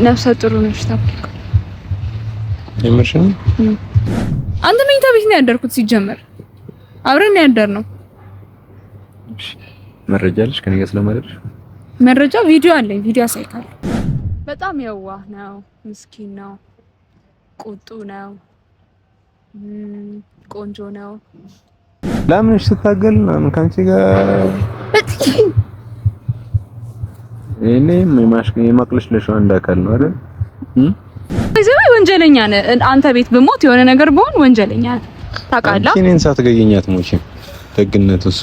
ነፍሰ ጥሩ ነሽ ታውቂው? የምርሽን? አንተ መኝታ ቤት ነው ያደርኩት ሲጀመር አብረን ያደርነው። መረጃ አለሽ ከኔ ጋር ስለማደርሽ? መረጃ ቪዲዮ አለኝ፣ ቪዲዮ አሳይካለሁ። በጣም የዋህ ነው፣ ምስኪን ነው፣ ቁጡ ነው፣ ቆንጆ ነው። ለምንሽ ስታገል ነው ካንቺ ጋር እኔም የማቅለሽለሽ አንድ አካል ነው አይደል? እዚህ ወንጀለኛ ነህ አንተ። ቤት ብሞት የሆነ ነገር በሆን ወንጀለኛ ነህ ታውቃለህ። እኔን ሳትገኘኛት ሞቼ ደግነቱ እሱ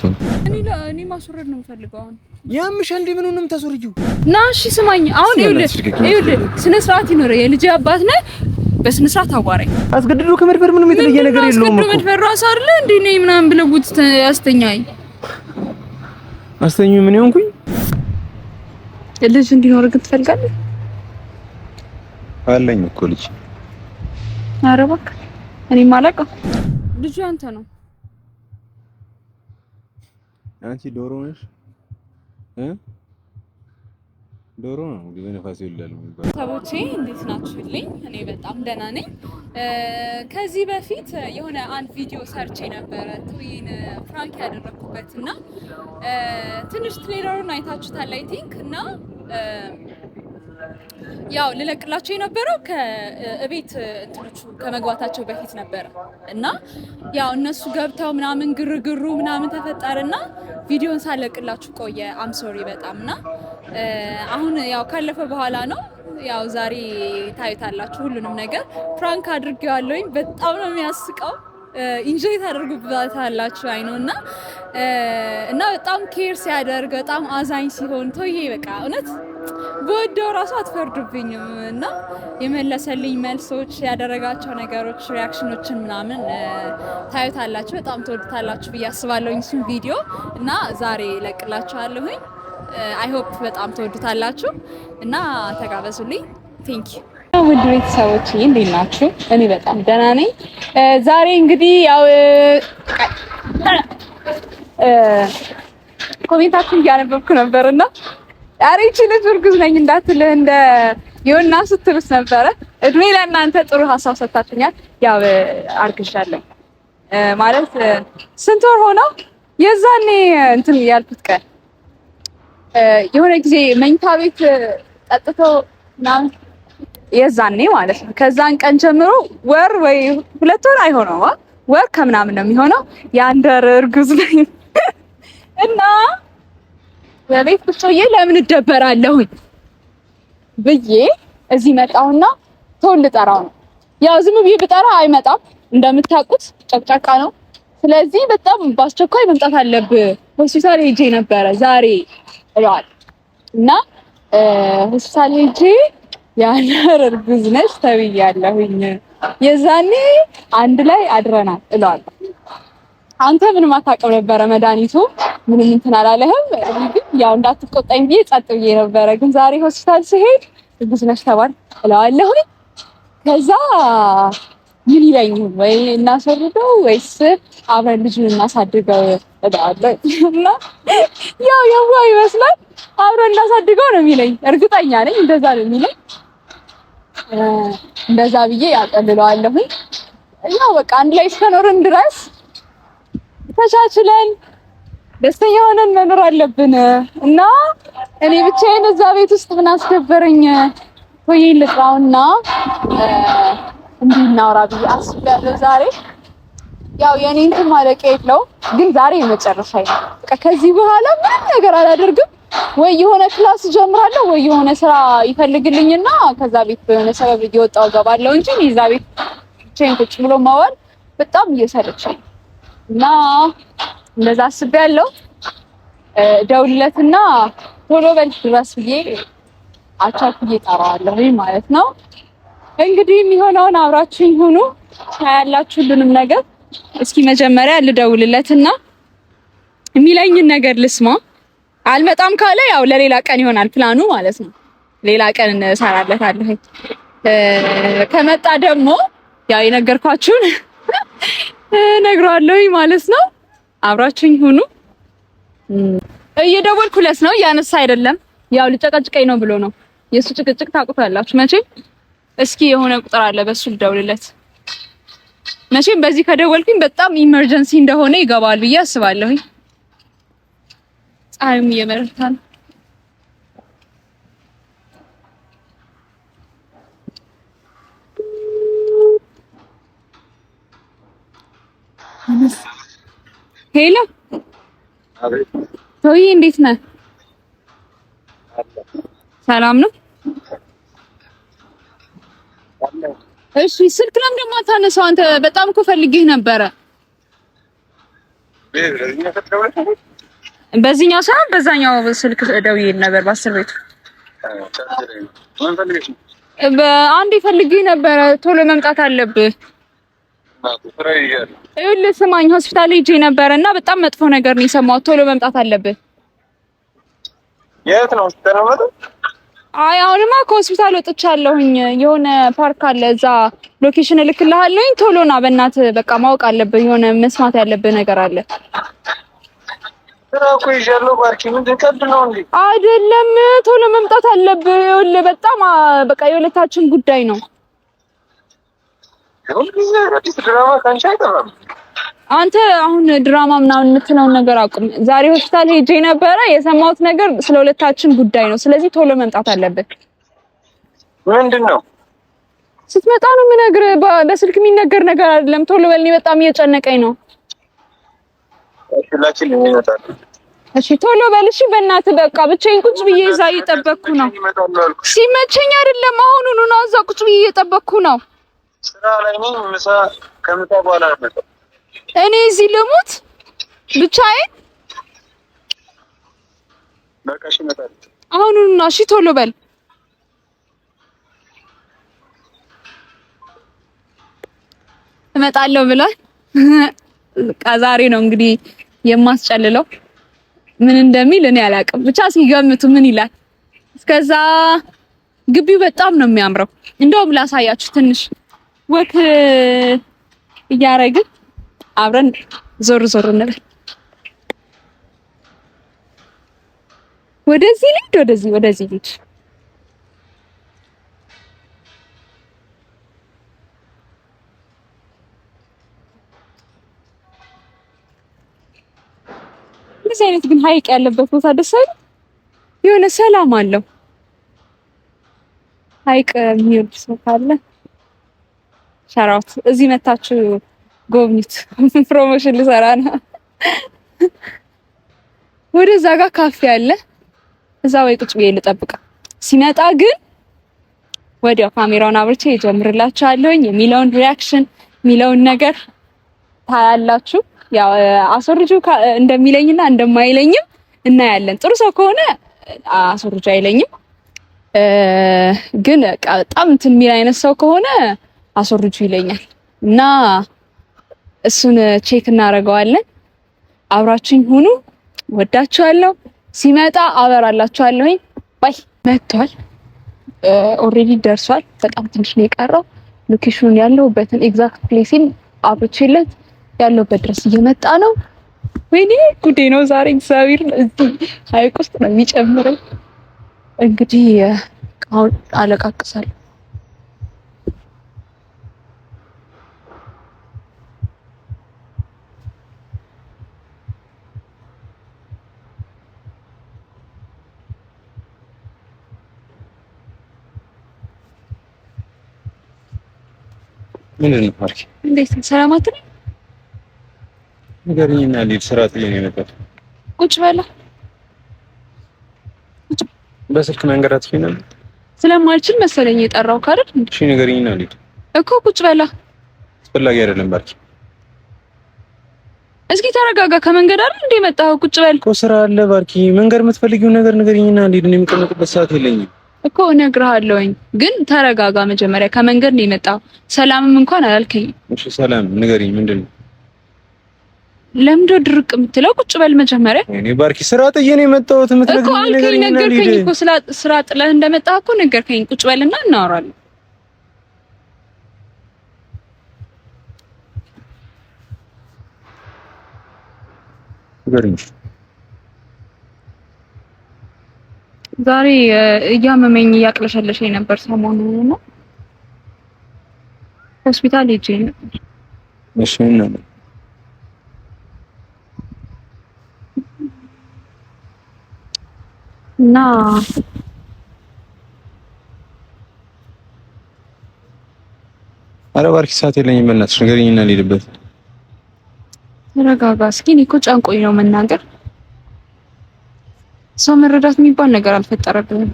እኔ ማስወረድ ነው የምፈልገው። አሁን ያምሽ እንዴ ምኑንም ተሶርጂው ና እሺ ስማኝ። አሁን ይኸውልህ ስነ ስርዓት ይኖር። የልጅ አባት ነህ፣ በስነ ስርዓት አዋራኝ። አስገድዶ ከመድፈር ምንም የተለየ ነገር የለውም እኮ። መድፈር ራስ አይደለ እንዴ ነኝ ምናምን ብለህ ጉት ያስተኛኝ። አስተኙ ምን ይሆንኩኝ? ልጅ እንዲኖር ግን ትፈልጋለህ? አለኝ እኮ ልጅ። ኧረ እባክህ እኔ ማለቀው ልጁ አንተ ነው። አንቺ ዶሮ ነሽ ዶሮ ነው እንግዲህ በነፋስ ይላል የሚባለው። ሰቦቼ እንዴት ናችሁልኝ? እኔ በጣም ደህና ነኝ። ከዚህ በፊት የሆነ አንድ ቪዲዮ ሰርቼ ነበረ ቶይን ፍራንክ ያደረኩበትና ትንሽ ትሬለሩን አይታችሁታል አይ ቲንክ። እና ያው ልለቅላቸው የነበረው ከቤት እንትኖቹ ከመግባታቸው በፊት ነበረ እና ያው እነሱ ገብተው ምናምን ግርግሩ ምናምን ተፈጠረና ቪዲዮን ሳለቅላችሁ ቆየ። አም ሶሪ በጣምና አሁን ያው ካለፈ በኋላ ነው። ያው ዛሬ ታዩታላችሁ ሁሉንም ነገር። ፕራንክ አድርጌዋለሁኝ። በጣም ነው የሚያስቀው። ኢንጆይ ታደርጉበታላችሁ አይ ነው። እና በጣም ኬር ሲያደርግ በጣም አዛኝ ሲሆን ቶዬ በቃ እውነት በወደው ራሱ አትፈርዱብኝም። እና የመለሰልኝ መልሶች፣ ያደረጋቸው ነገሮች፣ ሪያክሽኖችን ምናምን ታዩታላችሁ። በጣም ተወዱታላችሁ ብዬ አስባለሁኝ እሱን ቪዲዮ እና ዛሬ ለቅላችኋለሁኝ። አይ ሆፕ በጣም ተወዱታላችሁ እና ተጋበዙልኝ። ቴንክ ዩ። ውድ ቤተሰቦች እንዴት ናችሁ? እኔ በጣም ደህና ነኝ። ዛሬ እንግዲህ ያው ኮሜንታችሁን እያነበብኩ ነበርና ዛሬ እቺ ልጅ እርጉዝ ነኝ እንዳትልህ እንደ የሆና ስትሉስ ነበረ። እድሜ ለእናንተ ጥሩ ሀሳብ ሰጣችሁኛል። ያው አርግሻለሁ ማለት ስንት ወር ሆነው የዛኔ እንትን ያልኩት ቀን የሆነ ጊዜ መኝታ ቤት ጠጥቶ ምናምን የዛኔ ማለት ነው። ከዛን ቀን ጀምሮ ወር ወይ 2 ወር አይሆነው ወር ከምናምን ነው የሚሆነው። የአንድ ወር እርጉዝ ነኝ እና በቤት ቁጭ ብዬ ለምን እደበራለሁኝ ብዬ እዚህ መጣሁና ቶል ልጠራው ነው። ያው ዝም ብዬ ብጠራ አይመጣም እንደምታውቁት ጨቅጫቃ ነው። ስለዚህ በጣም በአስቸኳይ መምጣት አለብህ። ሆስፒታል ሄጄ ነበረ ዛሬ እለዋል እና ሆስፒታል ሄጄ ያንደር እርጉዝ ነሽ ተብያለሁኝ። የዛኔ አንድ ላይ አድረናል እለዋል። አንተ ምንም አታውቅም ነበረ መድኃኒቱ ምንም እንትን አላለህም። ግን ያው እንዳትቆጣኝ ብዬ ጸጥ ብዬ ነበረ። ግን ዛሬ ሆስፒታል ስሄድ እርጉዝ ነሽ ተባል እለዋለሁኝ። ከዛ ምን ይለኝ ወይ እናሰርደው ወይስ አብረን ልጁን እናሳድገው እለዋለሁ። እና ያው ይመስላል አብረን እናሳድገው ነው የሚለኝ። እርግጠኛ ነኝ እንደዛ ነው የሚለኝ። እንደዛ ብዬ ያቀልለዋለሁኝ። ያው በቃ አንድ ላይ እስከኖርን ድረስ ተቻችለን ደስተኛ ሆነን መኖር አለብን እና እኔ ብቻዬን እዛ ቤት ውስጥ ምን አስከበረኝ ወይ ልጥራውና እንዲህ እናውራ ብዬ አስቤያለሁ ዛሬ። ያው የኔ እንትን ማለቂያ የለውም ግን ዛሬ የመጨረሻዬ ነው። በቃ ከዚህ በኋላ ምንም ነገር አላደርግም። ወይ የሆነ ክላስ ጀምራለሁ ወይ የሆነ ስራ ይፈልግልኝና ከዛ ቤት በሆነ ሰበብ እየወጣሁ ገባለሁ እንጂ እዛ ቤት ብቻዬን ቁጭ ብሎ ማዋል በጣም እየሰለቸኝ እና እንደዛ አስቤያለሁ። ደውልለትና ቶሎ በል ድረስ ብዬ አቻኩዬ እጠራዋለሁ ማለት ነው። እንግዲህ የሚሆነውን አብራችሁኝ ሁኑ ታያላችሁ ሁሉንም ነገር። እስኪ መጀመሪያ ልደውልለትና የሚለኝን ነገር ልስማ። አልመጣም ካለ ያው ለሌላ ቀን ይሆናል ፕላኑ ማለት ነው። ሌላ ቀን እንሰራለታለሁ። ከመጣ ደግሞ ያው የነገርኳችሁን ነግሯለሁ ማለት ነው። አብራችሁኝ ሁኑ። እየደወልኩለት ነው ያነሳ አይደለም። ያው ልጨቀጭቀኝ ነው ብሎ ነው የሱ ጭቅጭቅ ታውቁታላችሁ መቼም። እስኪ የሆነ ቁጥር አለ በሱ ልደውልለት። መቼም በዚህ ከደወልኩኝ በጣም ኢመርጀንሲ እንደሆነ ይገባል ብዬ አስባለሁ። ፀሐይም እየበረታ ነው። ሄሎ ቶይ እንዴት ነህ? ሰላም ነው? እሺ ስልክ ለምን ደግሞ አታነሳው? አንተ በጣም እኮ ፈልጌህ ነበረ። በዚህኛው ሰዓት በዛኛው ስልክ ደውዬ ነበር በአስር ቤቱ። በአንዴ ፈልጌህ ነበረ። ቶሎ መምጣት አለብህ። ይኸውልህ ስማኝ፣ ሆስፒታል ሄጄ ነበረ እና በጣም መጥፎ ነገር ነው የሰማሁት። ቶሎ መምጣት አለብህ። የት ነው ሆስፒታል? አይ አሁንማ ከሆስፒታል ወጥቻለሁኝ። የሆነ ፓርክ አለ እዛ ሎኬሽን እልክልሃለሁኝ። ቶሎ ና በእናትህ። በቃ ማወቅ አለብህ። የሆነ መስማት ያለብህ ነገር አለ። ስራ እኮ ይዣለሁ። ባርኪ ምንድን ቀልድ ነው እንዴ? አይደለም ቶሎ መምጣት አለብህ። ይኸውልህ በጣም በቃ የሁለታችን ጉዳይ ነው። ሁልጊዜ አዲስ ድራማ ካንቺ አይጠፋም። አንተ አሁን ድራማ ምናምን የምትለውን ነገር አቁም። ዛሬ ሆስፒታል ሄጄ ነበረ። የሰማሁት ነገር ስለ ሁለታችን ጉዳይ ነው። ስለዚህ ቶሎ መምጣት አለብህ። ምንድን ነው? ስትመጣ ነው የምነግርህ። በስልክ የሚነገር ነገር አይደለም። ቶሎ በል። እኔ በጣም እየጨነቀኝ ነው። ሁላችን ልንመጣ። እሺ ቶሎ በል። እሺ በእናትህ በቃ ብቻዬን ቁጭ ብዬ እዛ እየጠበቅኩ ነው። ሲመቸኝ አይደለም አሁኑኑ ነው እዛ ቁጭ ብዬ እየጠበቅኩ ነው። ስራ ላይ ነኝ። ከምሳ በኋላ ነው። እኔ እዚህ ልሙት ብቻዬን? በቃ እሺ እመጣለሁ አሁኑኑ ነው። እሺ ቶሎ በል። እመጣለሁ ብሏል። በቃ ዛሬ ነው እንግዲህ የማስጨልለው። ምን እንደሚል እኔ አላውቅም። ብቻ ሲገምቱ ምን ይላል። እስከዛ ግቢው በጣም ነው የሚያምረው። እንደውም ላሳያችሁ ትንሽ ወክ እያረግን አብረን ዞር ዞር እንበል። ወደዚህ ልሂድ፣ ወደዚህ ልሂድ። እንደዚህ አይነት ግን ሀይቅ ያለበት ቦታ ደስ አይልም? የሆነ ሰላም አለው። ሀይቅ የሚወድ ሰው ካለ ሻራውት እዚህ መታችሁ ጎብኝት። ፕሮሞሽን ልሰራ ነው። ወደዛ ጋር ካፌ አለ። እዛ ወይ ቁጭ ብዬ ልጠብቅ። ሲመጣ ግን ወዲያው ካሜራውን አብርቼ እጀምርላችኋለሁኝ። የሚለውን ሪአክሽን የሚለውን ነገር ታያላችሁ። ያው አስወርጁ እንደሚለኝና እንደማይለኝም እናያለን። ጥሩ ሰው ከሆነ አስወርጁ አይለኝም። ግን በጣም እንትን የሚል አይነት ሰው ከሆነ አስወርጁ ይለኛል እና እሱን ቼክ እናደርገዋለን። አብራችሁኝ ሁኑ። ወዳችኋለሁ። ሲመጣ አበራላችኋለሁኝ። ባይ። መጥቷል። ኦሬዲ ደርሷል። በጣም ትንሽ ነው የቀረው። ሎኬሽኑን ያለሁበትን ኤግዛክት ፕሌሲን አብርቼለት ያለሁበት ድረስ እየመጣ ነው። ወይኔ ጉዴ ነው ዛሬ። እግዚአብሔር እዚህ ሀይቅ ውስጥ ነው የሚጨምረው። እንግዲህ አሁን አለቃቅሳለሁ። ምንድን ነው ማርኬ? እንዴት ነው? ሰላም አትለኝ? ንገሪኝና ልሂድ። ስራ ጥዬ ነው የመጣሁት። ቁጭ በላ። በስልክ መንገድ አትችይም ነበር? ስለማልችል መሰለኝ የጠራው ካርድ። እሺ ንገሪኝና ልሂድ እኮ። ቁጭ በላ። አስፈላጊ አይደለም ባርኪ። እስኪ ተረጋጋ። ከመንገድ አይደል እንደ መጣው? ቁጭ በል እኮ ስራ አለ ባርኪ። መንገድ የምትፈልጊው ነገር ንገሪኝና ልሂድ። እኔ የምቀመጥበት ሰዓት የለኝም እኮ። እነግርሃለሁኝ ግን ተረጋጋ መጀመሪያ። ከመንገድ ነው የመጣው። ሰላምም እንኳን አላልከኝም። እሺ ሰላም ንገሪኝ። ምንድን ነው? ለምዶ ድርቅ የምትለው? ቁጭ በል መጀመሪያ። እኔ ባርኪ ስራ ጥዬ ነው የመጣሁት። የምትነግሪኝ ነገር ነገርከኝ እኮ። ስራ ጥለህ እንደመጣህ እኮ ነገርከኝ። ቁጭ በልና እናወራለን። ንገሪኝ። ዛሬ እያመመኝ እያቅለሸለሸኝ ነበር ሰሞኑን እና ሆስፒታል ሄጄ ነበር። እሺ ነው እና ኧረ እባክሽ ሰዓት የለኝም በእናትሽ ንገሪኝና ልሄድበት። ተረጋጋ እስኪ። እኔ እኮ ጨንቆኝ ነው መናገር። ሰው መረዳት የሚባል ነገር አልፈጠረብንም።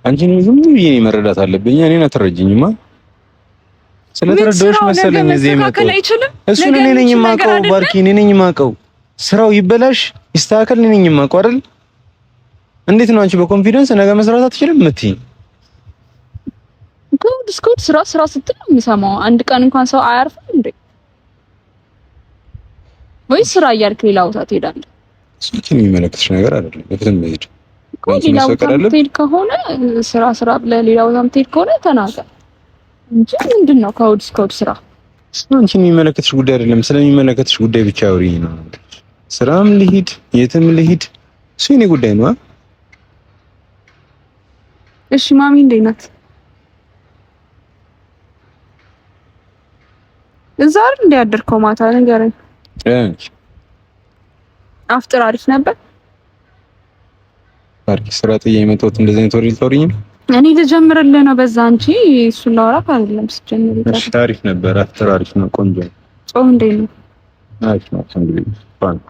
አንቺን ዝም ብዬ መረዳት አለብኝ። እኔን አትረጂኝማ። ስለተረዳሁሽ መሰለኝ እዚህ የመጣሁት። እሱን እኔ ነኝ የማውቀው ባርኪ፣ እኔ ነኝ የማውቀው። ስራው ይበላሽ ይስተካከል እኔ ነኝ የማውቀው አይደል? እንዴት ነው አንቺ በኮንፊደንስ ነገ መስራት አትችልም የምትይኝ? ጉድ ስራ ስትል ነው የምሰማው። አንድ ቀን እንኳን ሰው አያርፍም እንዴ? ወይ ስራ እያልክ ሌላ ቦታ ትሄዳለህ? እሱን የሚመለከትሽ ነገር አይደለም። በፊትም መሄድ ሌላ ቦታ የምትሄድ ከሆነ ስራ ብለህ ሌላ ቦታ የምትሄድ ከሆነ ተናገር እንጂ ምንድን ነው ከእሑድ እስከ እሑድ ስራ? አንቺን የሚመለከትሽ ጉዳይ አይደለም። ስለሚመለከትሽ ጉዳይ ብቻ አውሪኝ ነው። ስራም ልሂድ የትም ልሂድ እሱ የኔ ጉዳይ ነው። እሺ ማሚ እንዴት ናት? እዛ አይደል እንደ ያደርከው ማታ ንገረኝ። አፍጥር አሪፍ ነበር። ባርኪ ስራ ጥዬ የመጣሁት እንደዚህ አይነት ወሬ ልታወሪኝ ነው? እኔ ልጀምርልህ ነው በዛ እንጂ እሱን ላወራህ አይደለም። ሲጀምር እሺ አሪፍ ነበር። አፍጥር አሪፍ ነው። ቆንጆ ነው። ጾም እንዴት ነው? አሪፍ ነው። እንግዲህ ባንክ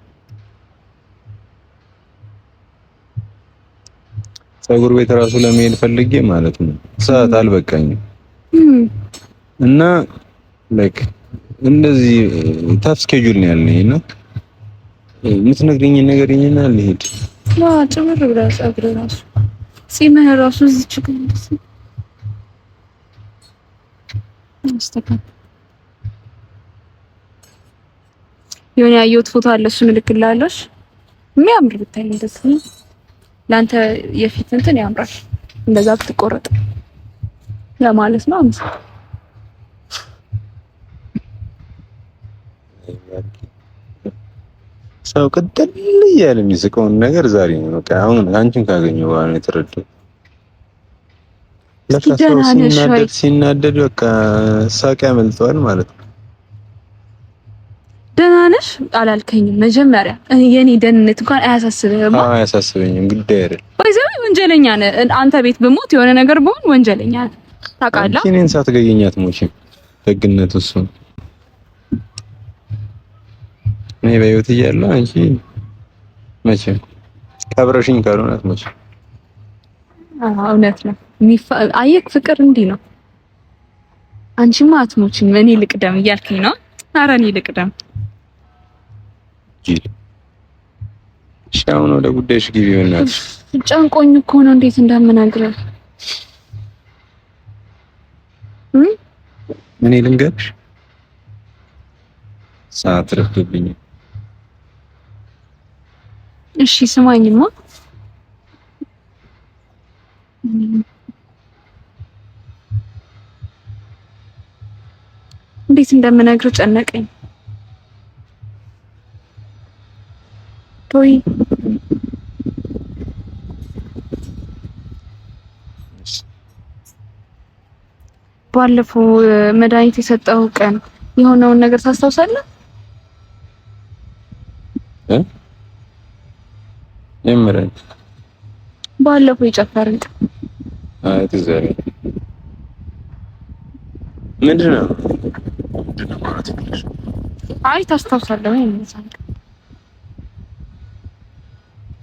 ፀጉር ቤት ራሱ ለመሄድ ፈልጌ ማለት ነው ሰዓት አልበቃኝም እና ላይክ እንደዚህ ታፍ ስኬጁል ነው ያለኝ እና የምትነግሪኝ ነገርኝና ልሄድ። ጭምር ብለህ ፀጉር ራሱ ጺምህ ራሱ እዚች ግን አስተካክል። የሆነ ያየሁት ፎቶ አለ እሱን እልክልሃለሁ። የሚያምር ብታይ እንደዚህ ነው። ለአንተ የፊት እንትን ያምራል እንደዛ ብትቆረጥ ለማለት ነው። ሰው ቅጥል እያለ የሚስቀውን ነገር ዛሬ ነው በቃ አሁን አንቺን ካገኘሁ በኋላ ነው የተረዳሁት። ለካ ሲናደድ በቃ ሳቅ ያመልጠዋል ማለት ነው። ደህና ነሽ አላልከኝም መጀመሪያ። የኔ ደህንነት እንኳን አያሳስብህም? አዎ አያሳስበኝም። ጉዳይ አይደል። ወይዘሮ ወንጀለኛ ነህ አንተ። ቤት ብሞት የሆነ ነገር ብሆን ወንጀለኛ ነህ ታውቃለህ። እኔን ሳትገኘኝ አትሞቺም። ደግነቱ እሱ ነው። እኔ በህይወት እያለሁ አንቺ መቼም ከብረሽኝ ካልሆነ አትሞቺም። እውነት ነው። አየህ ፍቅር እንዲህ ነው። አንቺማ አትሞቺም እኔ ልቅደም እያልከኝ ነው። ኧረ እኔ ልቅደም። ሻውን ወደ ጉዳይሽ ግቢ በእናትሽ። ጨንቆኝ እኮ ነው እንዴት እንደምናግረው። እኔ ልንገርሽ ሰዓት ረፍዶብኝ። እሺ ስማኝማ እንዴት እንደምነግር ጨነቀኝ። ቶይ ባለፈው መድኃኒት የሰጠው ቀን የሆነውን ነገር ታስታውሳለህ? የምረን ባለፈው የጨፈርን ቀን ትዘሪ ምንድነው? አይ ታስታውሳለህ ወይ?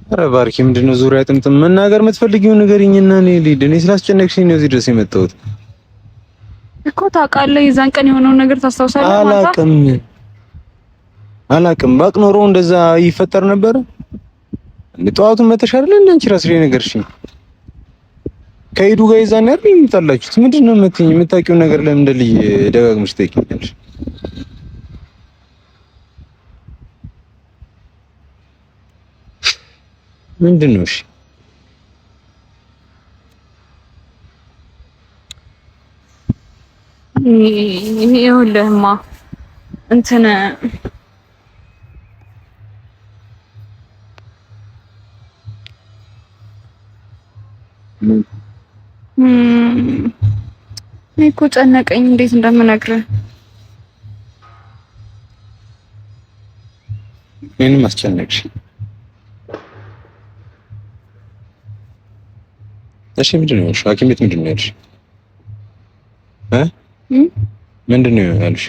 ኧረ ባርኪ ምንድነው ዙሪያ ጥምጥም መናገር የምትፈልጊውን ንገሪኝና እኔ ልሂድ። እኔ ስላስጨነቅሽኝ ነው እዚህ ድረስ የመጣሁት እኮ። ታውቃለህ የዛን ቀን የሆነውን ነገር ታስታውሳለህ? አላውቅም። ባቅ ኖሮ እንደዛ ይፈጠር ነበር። ጠዋቱን መተሽ አይደል እንደ አንቺ ራስሽ ነገርሽኝ። ከሄዱ ጋር ይዛን አይደል የምጣላችሁት? ምንድነው የምትይኝ? የምታውቂውን ነገር ለምን እንደልይ ደጋግመሽ ትጠይቂኛለሽ? ምንድነው? እሺ ይኸውልህማ እንትን እኔ እኮ ጨነቀኝ እንዴት እንደምነግርህ። ምንም አስጨነቅሽ? እሺ ምንድን ነው ሐኪም ቤት ምንድን ነው ያልሽ? ምንድን ነው ያልሽ?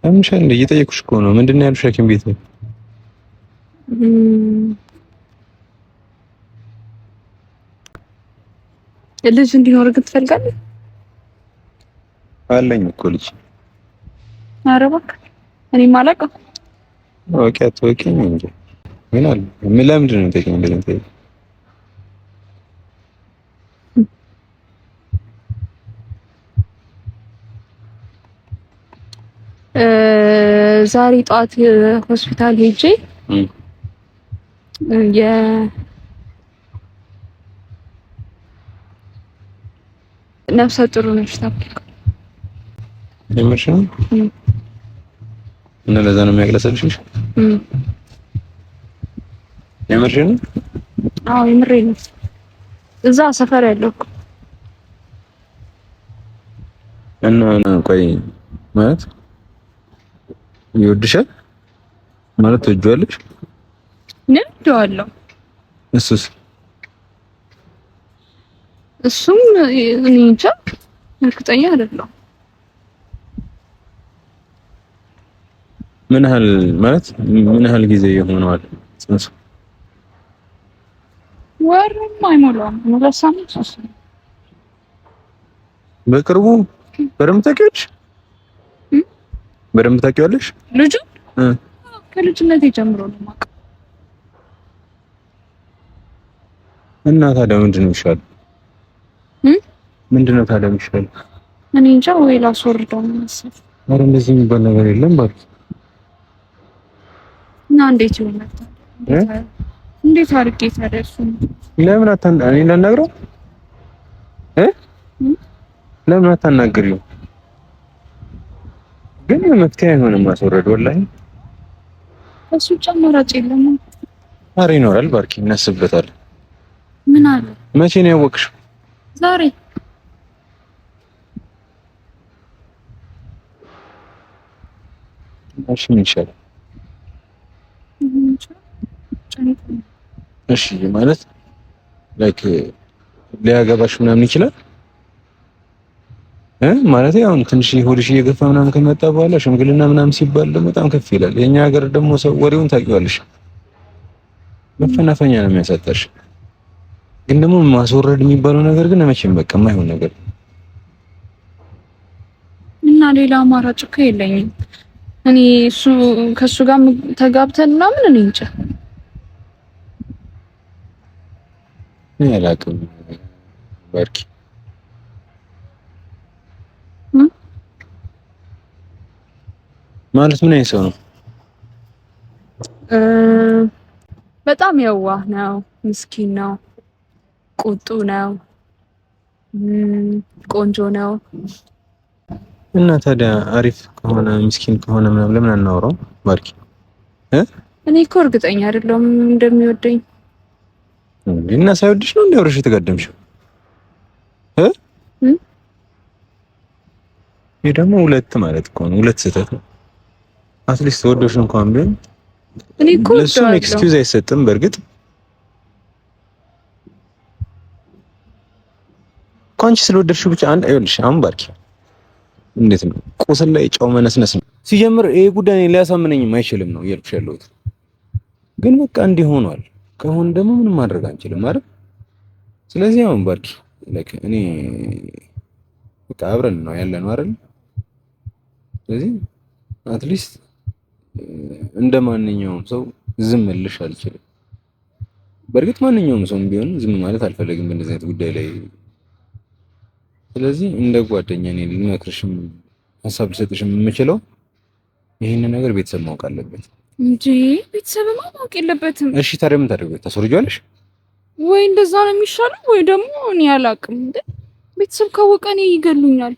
አምሻል እንደ እየጠየኩሽ እኮ ነው። ምንድን ነው ያልሽ ሐኪም ቤት? ልጅ እንዲኖር ግን ትፈልጋለህ? አለኝ እኮ ልጅ። ኧረ እባክህ እኔም አላውቅም። ኦኬ አትወቂኝ እንጂ ምን አለ? ምን ለምንድን ነው የምትጠይቂኝ? እንደዚህ ነው ዛሬ ጠዋት ሆስፒታል ሄጄ ነፍሰ ጡር ነሽ ተባልኩ። የምርሽ ነው? እና ለዛ ነው የሚያቅለሰልሽሽ? የምርሽ ነው? አዎ የምሬ ነው። እዛ ሰፈር ያለው እኮ እና ቆይ ማለት ይወድሻል ማለት ትወጂዋለሽ? እወደዋለሁ። እሱም እኔ እንጃ እርግጠኛ አይደለሁም። ምን ያህል ጊዜ ይሆነዋል ጽንሱ? ወርም አይሞላውም። ሁለት ሳምንት ሶስት ነው። በቅርቡ በደምብ ታውቂዋለሽ? በደምብ ታውቂዋለሽ? ልጁ ከልጅነቴ ጀምሮ ነው የማውቀው። እና ታዲያ ምንድን ነው የሚሻለው? ምንድን ነው ታዲያ የሚሻለው? እኔ እንጃ ወይ ላስወርደው ነው መሰለኝ። ኧረ እንደዚህ የሚባል ነገር የለም ባልኩ። እና እንዴት ይሆናል ታዲያ? እንዴት አድርጌ ታዲያ እሱን ለምን እኔ ላናግረው? ለምን አታናግሪው? ግን መፍትሄ አይሆንም ማስወረድ። ወላሂ እሱ አማራጭ የለም። ኧረ ይኖራል ባርኪ፣ እናስብበታለን። ምን አለ? መቼ ነው ያወቅሽው? ዛሬ። እሺ ምን ይሻላል? እሺ ማለት ላይክ ሊያገባሽ ምናምን ይችላል ማለት አሁን ትንሽ ሆድሽ እየገፋ ምናምን ከመጣ በኋላ ሽምግልና ምናምን ሲባል ደግሞ በጣም ከፍ ይላል። የኛ ሀገር ደግሞ ሰው ወሬውን ታውቂዋለሽ፣ መፈናፈኛ ነው የሚያሳጣሽ። ግን ደግሞ ማስወረድ የሚባለው ነገር ግን መቼም በቃ የማይሆን ነገር እና ሌላ አማራጭ እኮ የለኝም። እኔ ከሱ ጋር ተጋብተን ምናምን እኔ እንጃ አላውቅም ባርኪ። ማለት ምን አይነት ሰው ነው? በጣም የዋህ ነው፣ ምስኪን ነው፣ ቁጡ ነው፣ ቆንጆ ነው። እና ታዲያ አሪፍ ከሆነ ምስኪን ከሆነ ምናምን ለምን አናወራው ባርኪ? እኔ እኮ እርግጠኛ አይደለሁም እንደሚወደኝ። እና ሳይወድሽ ነው እንዴ አብረሽ የተጋደምሽው? ይሄ ደግሞ ሁለት ማለት እኮ ነው፣ ሁለት ስህተት ነው። አትሊስት ወዶሽ እንኳን ቢሆን እኔ እኮ ለሱም ኤክስኪውዝ አይሰጥም። በእርግጥ አንቺ ስለወደድሽው ብቻ አንድ አይወልሽ። አሁን ባርኪ እንዴት ነው ቁስል ላይ ጨው መነስነስ ነው ሲጀምር። ይሄ ጉዳይ ሊያሳምነኝም አይችልም ነው እያልኩሽ ያለሁት። ግን በቃ እንዲህ ሆኗል። ከሆነ ደግሞ ምንም ማድረግ አንችልም አይደል? ስለዚህ አሁን ባርኪ ላይክ እኔ በቃ አብረን ነው ያለነው አይደል? ስለዚህ አትሊስት እንደማንኛውም ሰው ዝም ልልሽ አልችልም። በእርግጥ ማንኛውም ሰው ቢሆን ዝም ማለት አልፈለግም በእንደዚህ አይነት ጉዳይ ላይ። ስለዚህ እንደ ጓደኛ እኔ ልመክርሽም ሀሳብ ልሰጥሽም የምችለው ይሄንን ነገር ቤተሰብ ማወቅ አለበት እንጂ ቤተሰብማ ማወቅ የለበትም። እሺ ታዲያ ምን ታደርጊው? ታስወርጂዋለሽ ወይ እንደዛ ነው የሚሻለው፣ ወይ ደግሞ እኔ አላውቅም። ቤተሰብ ካወቀ እኔ ይገሉኛል።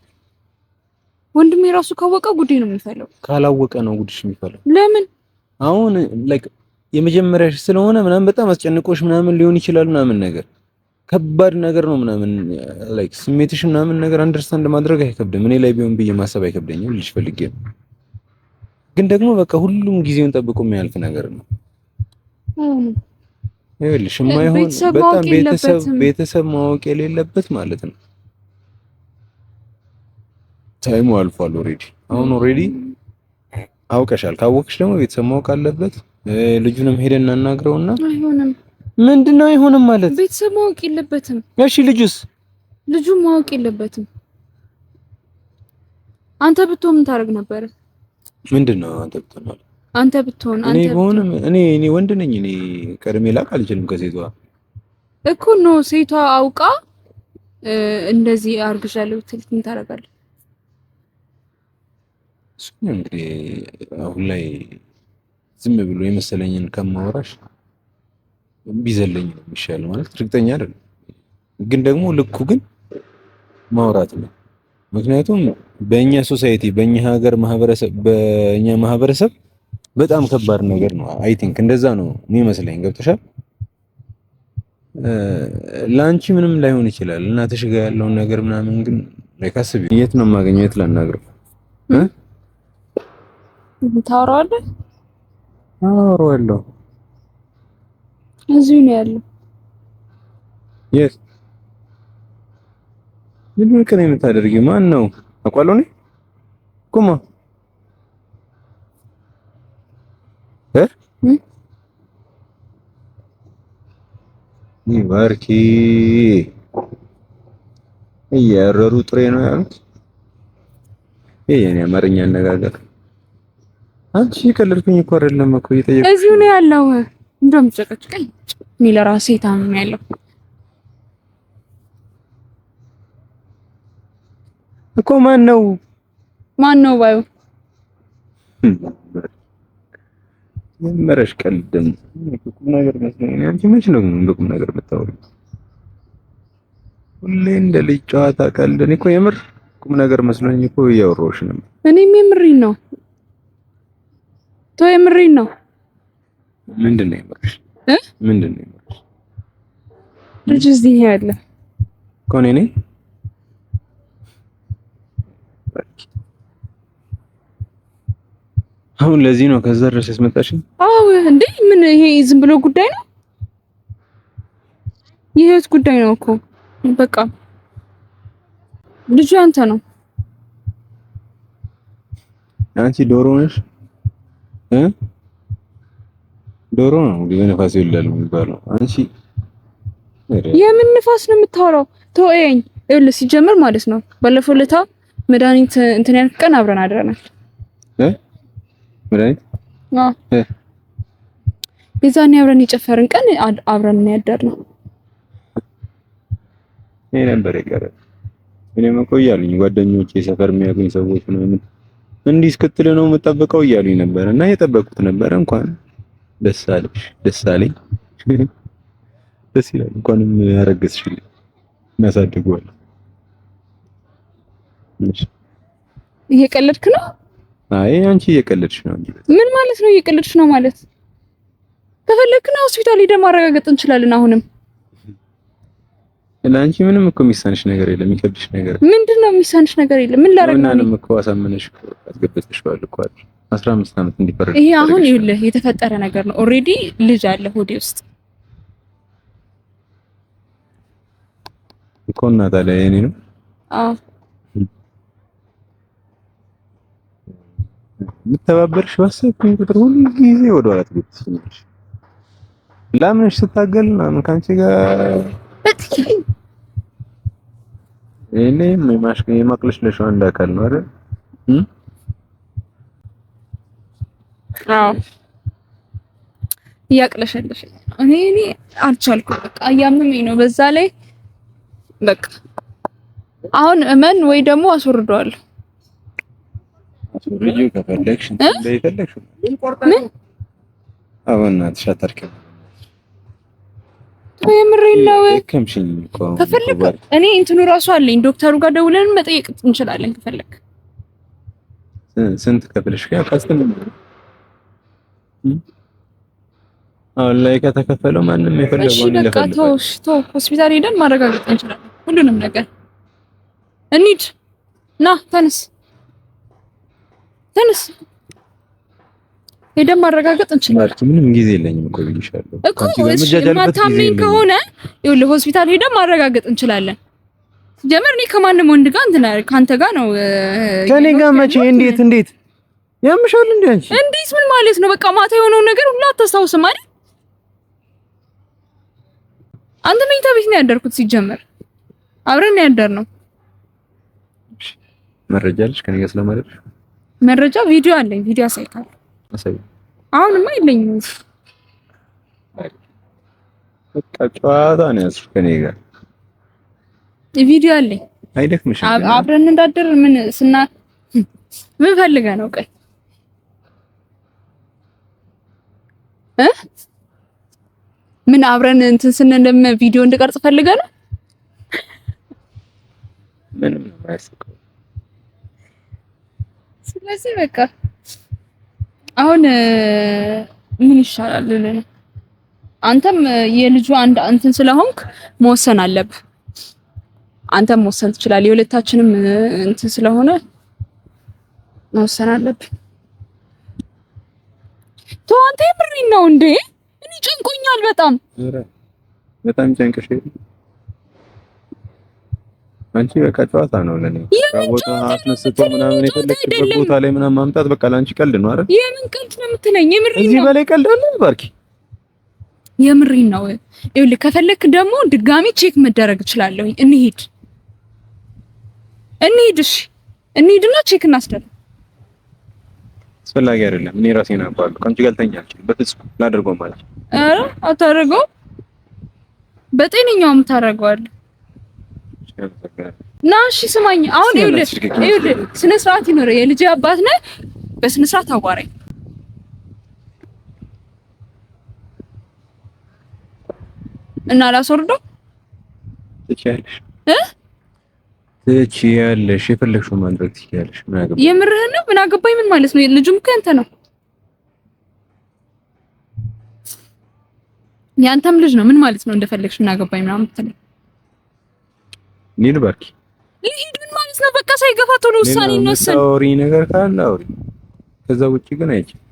ወንድሜ ራሱ ካወቀ ጉዴ ነው የሚፈለው። ካላወቀ ነው ጉድሽ የሚፈለው። ለምን አሁን ላይክ የመጀመሪያሽ ስለሆነ ምናምን በጣም አስጨንቆሽ ምናምን ሊሆን ይችላል ምናምን ነገር ከባድ ነገር ነው ምናምን ላይክ ስሜትሽ ምናምን ነገር አንደርስታንድ ማድረግ አይከብድም። እኔ ላይ ቢሆን ብዬ ማሰብ አይከብደኝም ልጅ ፈልጌ ነው። ግን ደግሞ በቃ ሁሉም ጊዜውን ጠብቆ የሚያልፍ ነገር ነው። ይኸውልሽ የማይሆን በጣም ቤተሰብ ማወቅ የሌለበት ማለት ነው። ታይሙ አልፏል ኦሬዲ። አሁን ኦሬዲ አውቀሻል። ካወቅሽ ደግሞ ቤተሰብ ማወቅ አለበት። ልጁንም ሄደን እናናግረውና አይሆንም። ምንድነው አይሆንም ማለት? ቤተሰብ ማወቅ የለበትም። እሺ ልጁ ማወቅ የለበትም። አንተ ብትሆን ምን ታደርግ ነበር? ምንድነው አንተ ብትሆን እኔ ወንድ ነኝ። እኔ ቀድሜ ላቅ አልችልም ከሴቷ እኮ ነው። ሴቷ አውቃ እንደዚህ አርግዣለሁ ብትል ምን ታደርጋለህ? እንግዲህ አሁን ላይ ዝም ብሎ የመሰለኝን ከማወራሽ ቢዘለኝ ነው የሚሻለው። ማለት እርግጠኛ አይደለም፣ ግን ደግሞ ልኩ ግን ማውራት ነው። ምክንያቱም በእኛ ሶሳይቲ በእኛ ሀገር ማህበረሰብ በጣም ከባድ ነገር ነው። አይ ቲንክ እንደዛ ነው የሚመስለኝ። ገብቶሻል? ላንቺ ምንም ላይሆን ይችላል እናትሽ ጋር ያለውን ነገር ምናምን፣ ግን ለካስቢ የት ነው የማገኘው? የት ላናግረው? ታወራለህ? አወራዋለሁ። እዚሁ ነው ያለው። የት ምን ከኔ የምታደርጊው? ማን ነው? አውቃለሁ እኔ ቁማ ይባርኪ እያረሩ ጥሬ ነው ያሉት። ይሄ የኔ አማርኛ አነጋገር። አንቺ ቀለድኩኝ እኮ አይደለም እኮ እየጠየቅኩሽ። እዚሁ ነው ያለው። እንደውም ጨቀጭቀኝ እኔ ለራሴ ታምም ያለው እኮ ማን ነው ባዩ የመረሽ ቀልድም ቁም ነገር መስሎኝ። አንቺ መች ነው በቁም ነገር የምታወሪው? ሁሌ እንደ ልጅ ጨዋታ ቀልድ። እኔ እኮ የምር ቁም ነገር መስሎኝ እኮ እያወራሁሽ ነው። እኔም የምሬን ነው። የምሬን ነው። ምንድን ነው የምርሽ? ምንድን ነው የምርሽ? ልጅ እዚህ ያለ እኮ እኔ ነኝ። አሁን ለዚህ ነው ከዛ ድረስ ያስመጣሽኝ? አዎ እንዴ ምን ይሄ ዝም ብሎ ጉዳይ ነው? የህይወት ጉዳይ ነው እኮ በቃ። ልጁ አንተ ነው። አንቺ ዶሮ ነሽ ዶሮ ነው እንግዲህ በነፋስ ይወልዳል የሚባለው። አንቺ የምን ንፋስ ነው የምታወራው? ተወኝ። ይኸውልህ ሲጀምር ማለት ነው ባለፈው ለታ መድኃኒት እንትን ያልክ ቀን አብረን አድረናል። መድኃኒት የዛኔ አብረን የጨፈርን ቀን አብረን ነው ያደርነው። ይሄ ነበር የቀረ። እኔም እኮ እያሉኝ ጓደኞቼ ሰፈር የሚያውቁኝ ሰዎች ምናምን እንዲህ እስክትል ነው የምጠብቀው እያሉኝ ነበር። እና የጠበቁት ነበር። እንኳን ደስ አለሽ፣ ደስ አለኝ። ደስ ይላል። እንኳንም ያረገዝሽልኝ እናሳድገዋል። እየቀለድክ ነው? አይ አንቺ እየቀለድሽ ነው እንጂ። ምን ማለት ነው እየቀለድሽ ነው ማለት? ከፈለክና ሆስፒታል ሄደን ማረጋገጥ እንችላለን። አሁንም ለአንቺ ምንም እኮ የሚሳንሽ ነገር የለም፣ የሚከብድሽ ነገር ምንድነው? የሚሳንሽ ነገር የለም። ምን ላደርግ ነው? ምንም እኮ አሳመነሽ አስገብተሽ ባል እኮ 15 ዓመት እንዲፈረድ። ይሄ አሁን ይኸውልህ የተፈጠረ ነገር ነው። ኦሬዲ ልጅ አለ ሆዴ ውስጥ እኮ። እና ታዲያ የኔ ነው? አዎ የምተባበርሽ ባሰብኩኝ ቁጥር ሁሉ ጊዜ ወደ ኋላ ትገትሽኛለሽ። ለምንሽ ስታገል ምናምን ካንቺ ጋር እኔ የማቅለሽለሽ አንድ አካል ነው አይደል? አዎ እያቅለሸለሽ እኔ አልቻልኩም። በቃ እያመመኝ ነው። በዛ ላይ በቃ አሁን እመን ወይ ደግሞ አስወርደዋለሁ። ልጅ ከፈለግሽ እንደይፈልግሽ ምን አወናት ሻታርከም የምሬን ነው። ከምሽኝ እኮ ከፈለክ እኔ እንትኑ ራሱ አለኝ። ዶክተሩ ጋር ደውለን መጠየቅ እንችላለን ከፈለክ። ስንት ከፍለሽ ካስተም አሁን ላይ ከተከፈለው ማንም የፈለገውን ይለፈልፋል። እሺ በቃ ተው ሆስፒታል ሄደን ማረጋገጥ እንችላለን ሁሉንም ነገር። እንሂድ ና ተነስ ሄደን ማረጋገጥ እንችላለን። ምንም ጊዜ የለኝም እኮ ብዬሻለሁ እኮ ማታመኝ ከሆነ ይኸውልህ ሆስፒታል ሄደን ማረጋገጥ እንችላለን። ጀመር እኔ ከማንም ወንድ ጋር እንትን ካንተ ጋር ነው ከኔ ጋር መቼ እንዴት ያምሻል እንዴ አንቺ እንዴት ምን ማለት ነው? በቃ ማታ የሆነው ነገር ሁሉ አታስታውስም አይደል? አንተ መኝታ ቤት ነው ያደርኩት ሲጀመር አብረን ነው ያደርነው። መረጃ አለሽ ከኔ ጋር ስለማደርሽ? መረጃ ቪዲዮ አለኝ። ቪዲዮ አሳይካለሁ። አሁንማ የለኝም። በቃ ጨዋታ ነው ያዝሽ ከኔ ጋር ቪዲዮ አለኝ። አይደክምሽ? አብረን እንዳደር ምን ፈልገህ ነው? ቆይ ምን አብረን እንትን ስንልም ቪዲዮ እንድቀርጽ ፈልገህ ነው? ምንም አያስቀው። ስለዚህ በቃ አሁን ምን ይሻላል? አንተም የልጁ አንድ እንትን ስለሆንክ መወሰን አለብህ። አንተም መወሰን ትችላለህ። የሁለታችንም እንትን ስለሆነ መወሰን አለብህ። ተው አንተ የምሬን ነው እንዴ? እኔ ጨንቆኛል በጣም ጨንቀሽ አንቺ በቃ ጨዋታ ነው ለኔ። ቦታ አስነስቶ ምናምን የፈለግሽበት ቦታ ላይ ምናምን ማምጣት በቃ ለአንቺ ቀልድ ነው አይደል? የምን ቀልድ ነው የምትለኝ? የምሬን ነው። እዚህ በላይ ቀልድ አለ ባርኪ? የምሬን ነው። ይኸውልህ ከፈለክ ደግሞ ድጋሚ ቼክ መደረግ እችላለሁ። እንሂድ። እሺ እንሂድና ቼክ እናስደርግ። አስፈላጊ አይደለም። እኔ ራሴን አውቃለሁ። ከአንቺ ጋር ልተኛ አልችልም በፍጹም። ላደርገው ማለት ኧረ አታደርገው። በጤነኛውም ታደርገዋለህ። ና እሺ ስማኝ። አሁን ይኸውልህ ስነ ስርዓት ይኖር። የልጅ አባት ነህ። በስነ ስርዓት አዋራኝ። እና ላስወርደው ትችያለሽ። የፈለግሽውን ማድረግ ትችያለሽ። ምን አገባኝ? የምርህን ነው? ምን አገባኝ ምን ማለት ነው? ልጁም እኮ ያንተ ነው። ያንተም ልጅ ነው። ምን ማለት ነው? እንደፈለግሽ ምን አገባኝ ምናምን የምትለኝ? ሊድ ባርኪ ልሂድ ምን ማለት ነው? በቃ ሳይገፋ ቶሎ ውሳኔ እንወስን። አውሪ ነገር ካለ አውሪ። ከዛ ውጪ ግን አይችልም።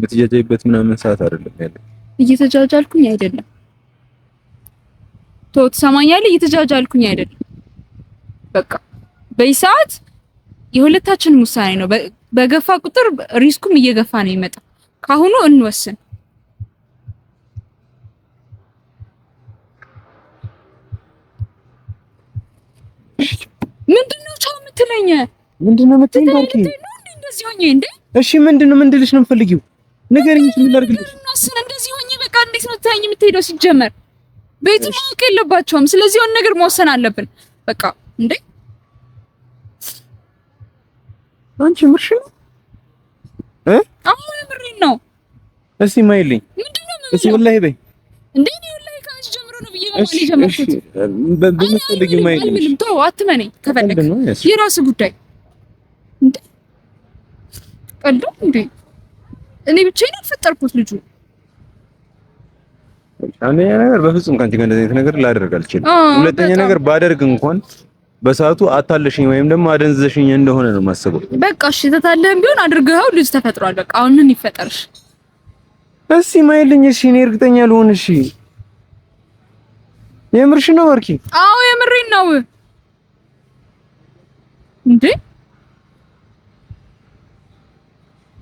በተጃጃይበት ምናምን ሰዓት አይደለም ያለ። እየተጃጃልኩኝ አይደለም። ተው ትሰማኛለህ? እየተጃጃልኩኝ አይደለም። በቃ በዚህ ሰዓት የሁለታችንም ውሳኔ ነው። በገፋ ቁጥር ሪስኩም እየገፋ ነው የሚመጣው። ካሁኑ እንወስን። ምንድነው ቻው የምትለኝ? ምንድነው የምትለኝ? ባርኪ እንደዚህ ሆኜ እንዴ? እሺ ምንድነው ምን ልልሽ ነው የምፈልጊው? ንገሪኝ። ምን ላድርግልሽ? እንደዚህ ሆኜ በቃ እንዴት ነው ታኝ የምትሄደው? ሲጀመር ቤቱ ማወቅ የለባቸውም። ስለዚህ የሆነ ነገር መወሰን አለብን። በቃ እንዴ አንቺ ምርሽ ነው አሁን ምሬን ነው። እስቲ ማይልኝ ምንድነው እስቲ ወላሂ በይ እንዴ ነው ወላሂ ካንቺ ጀምሮ ነው ብዬ ነው የጀመርኩት። በምትፈልጊ ማይልኝ ምንም ተው አትመነኝ። ከፈለክ የራስ ጉዳይ እንዴ ቀልዱ እንዴ እኔ ብቻዬን አልፈጠርኩት ልጁ። አንደኛ ነገር በፍጹም ካንቺ ጋር እንደዚህ አይነት ነገር ላደርግ አልችልም። ሁለተኛ ነገር ባደርግ እንኳን በሰዓቱ አታለሽኝ ወይም ደግሞ አደንዘሽኝ እንደሆነ ነው የማስበው። በቃ እሺ ተታለህም ቢሆን አድርገኸው ልጅ ተፈጥሯል። በቃ አሁን ምን ይፈጠርሽ? እስቲ ማይልኝ እሺ እኔ እርግጠኛ ልሆን። እሺ የምርሽ ነው ባርኪ? አዎ የምሬን ነው እንዴ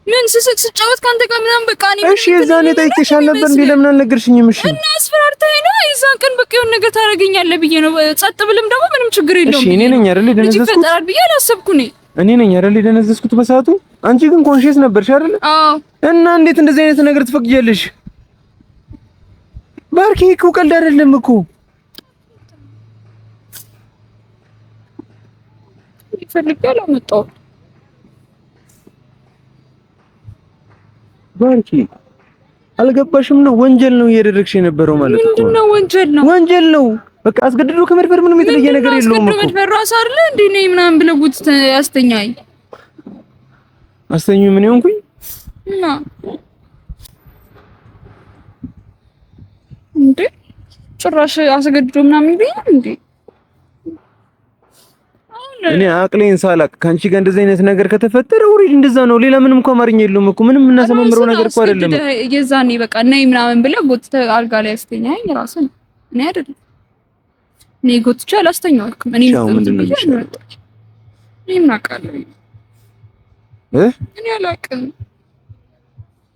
ምን ስስቅ ስጫወት ካንተ ጋር ምናምን በቃ እኔ እሺ የዛኔ ጠይቄሻል ነበር እንዴ? ለምን አልነገርሽኝም? እሺ እና አስፈራርተኸኝ ነው የዛን ቀን በቃ የሆነ ነገር ታደርገኛለህ ብዬ ነው። ጸጥ ብልም ደግሞ ምንም ችግር የለውም። እሺ እኔ ነኝ አይደል የደነዘዝኩት? ይፈጠራል ብዬ አላሰብኩኝ። እኔ ነኝ አይደል የደነዘዝኩት በሰዓቱ? አንቺ ግን ኮንሺየስ ነበርሽ አይደል? አዎ። እና እንዴት እንደዚህ አይነት ነገር ትፈቅጃለሽ? ባርኪ እኮ ቀልድ አይደለም እኮ። ይፈልጋል አመጣው ባርኪ አልገባሽም ነው? ወንጀል ነው እያደረግሽ የነበረው ማለት ነው። ምንድነው ወንጀል ነው? ወንጀል ነው በቃ። አስገድዶ ከመድፈር ምንም የተለየ ነገር የለውም እኮ። አስገድዶ ከመድፈር ራስ አይደለ እንዴ ነኝ ምናምን ብለው ጉት ያስተኛኝ አስተኙ ምን ይሆንኩኝ እና እንዴ ጭራሽ አስገድዶ ምናምን ይለኛል እንዴ? እኔ አቅሌን ሳላቅ ከአንቺ ጋር እንደዚህ አይነት ነገር ከተፈጠረ ኦሬዲ እንደዛ ነው። ሌላ ምንም እኮ አማርኛ የለውም እኮ ምንም እናሰማምረው ነገር እኮ አይደለም። የዛኔ በቃ ነይ ምናምን ብለህ ጎትተህ አልጋ ላይ አስተኛኝ ራስህ ነው። እኔ አይደለም እኔ ጎትቼ አላስተኛውም። እኔ ምን አውቃለሁ? እኔ አላውቅም።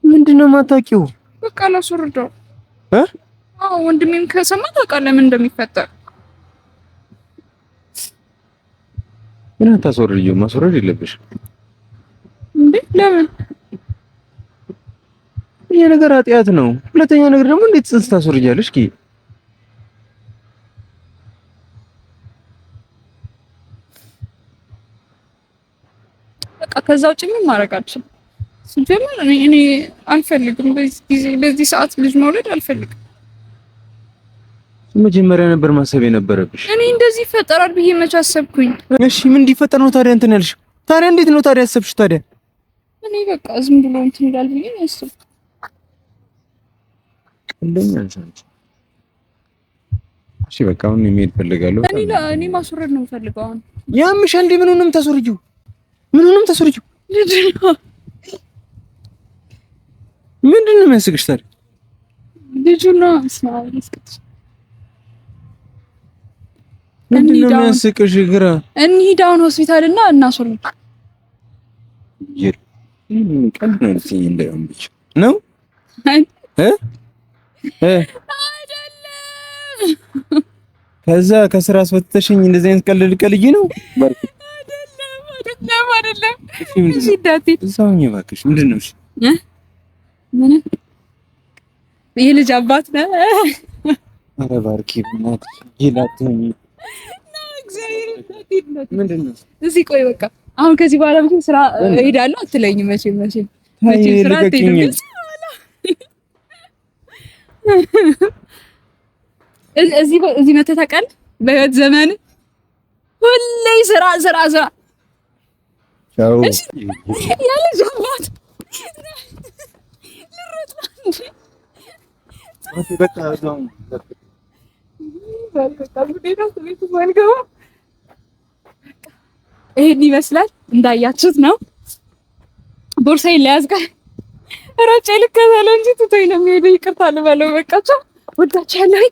ምንድነው የማታውቂው? በቃ ላስወርደው። አዎ ወንድሜም ከሰማ ታውቃለህ ምን እንደሚፈጠር። ምን አታስወርጂው? ማስወረድ የለብሽም እንዴ? ለምን? ይሄ ነገር ኃጢአት ነው። ሁለተኛ ነገር ደግሞ እንዴት ጽንስ ታስወርጃለሽ? ኪ በቃ ከዛ ውጭ ምን ማድረግ አልችልም። ሲጀመር እኔ አልፈልግም። በዚህ ሰዓት ልጅ መውለድ አልፈልግም። መጀመሪያ ነበር ማሰብ የነበረብሽ። እኔ እንደዚህ ይፈጠራል ብዬ መች አሰብኩኝ? እሺ ምን እንዲፈጠር ነው ታዲያ እንትን ያልሽው? ታዲያ እንዴት ነው ታዲያ ያሰብሽ ታዲያ? እኔ በቃ ዝም ብሎ እንትን ይላል ብዬ ነው ያሰብኩት። እንደኛ አንቺ እሺ በቃ አሁን መሄድ ፈልጋለሁ። እኔ ማስወረድ ነው የምፈልገው አሁን። ያምሽ እንዴ? ምኑንም ታስወርጂው? ምኑንም ታስወርጂው? ምንድን ነው የሚያስቅሽ ታዲያ? ልጁ ነው አስማማስከት ምንድን ነው የሚያስቅሽ? ግራ እንሂድ አሁን ሆስፒታል እና እናስወርድ። ቀልድ ነው ልትይኝ እንዳይሆን ብቻ ነው አይደለም። ከዛ ከስራ አስወጥተሽኝ እንደዚህ አይነት ቀልድ ልቀልጂ ነው? አይደለም። እሺ ዳቴ እዛውኝ እባክሽ። ምንድን ነው? እሺ ምን የልጅ አባት ነህ? ኧረ ባርኪ እናት ይላትኝ ምንድን ነው? እዚህ ቆይ በቃ አሁን ከዚህ በኋላ ብቻ ስራ እሄዳለሁ አትለኝም መቼም ስራ አትሄድም። እዚህ መተህ ታውቃለህ? በህይወት ዘመን ሁሌ ስራ ቻው የልጅ አባት በቃ እዛው ይሄን ይመስላል። እንዳያችሁት ነው። ቦርሳዬን ለያዝጋ ሮጬ ልከተለው እንጂ ትቶኝ ነው የሚሄደው። ይቅርታ ልበለው። በቃ ቻው፣ ወዳችኋለሁ።